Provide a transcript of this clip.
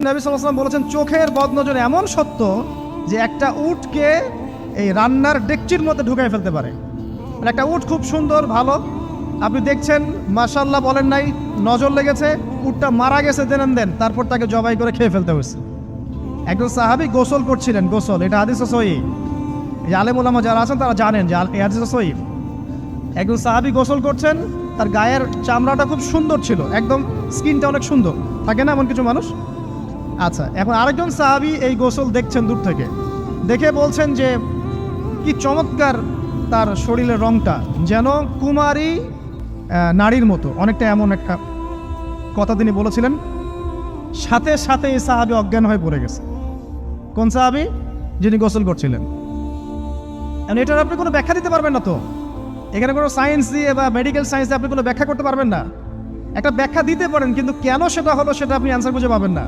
নবী সাল্লাল্লাহু আলাইহি ওয়াসাল্লাম বলেছেন চোখের বদনজর এমন সত্য যে একটা উটকে এই রান্নার ডেকচির মধ্যে ঢুকাই ফেলতে পারে। মানে একটা উট খুব সুন্দর ভালো, আপনি দেখছেন মাশাআল্লাহ বলেন নাই, নজর লেগেছে, উটটা মারা গেছে দেন তারপর তাকে জবাই করে খেয়ে ফেলতে হয়েছে। একজন সাহাবী গোসল করছিলেন, গোসল, এটা হাদিসে সহিহ, এই আলেম ওলামা যারা আছেন তারা জানেন যে এই হাদিসে সহিহ। একজন সাহাবী গোসল করছেন, তার গায়ের চামড়াটা খুব সুন্দর ছিল, একদম স্কিনটা অনেক সুন্দর থাকে না এমন কিছু মানুষ। আচ্ছা, এখন আরেকজন সাহাবী এই গোসল দেখছেন দূর থেকে, দেখে বলছেন যে কি চমৎকার তার শরীরের রংটা, যেন কুমারী নারীর মতো, অনেকটা এমন একটা কথা তিনি বলেছিলেন। সাথে সাথে এই সাহাবী অজ্ঞান হয়ে পড়ে গেছে। কোন সাহাবী? যিনি গোসল করছিলেন। এটার আপনি কোনো ব্যাখ্যা দিতে পারবেন না তো, এখানে কোনো সায়েন্স দিয়ে বা মেডিকেল সায়েন্স দিয়ে আপনি কোনো ব্যাখ্যা করতে পারবেন না। একটা ব্যাখ্যা দিতে পারেন, কিন্তু কেন সেটা হলো সেটা আপনি অ্যান্সার খুঁজে পাবেন না।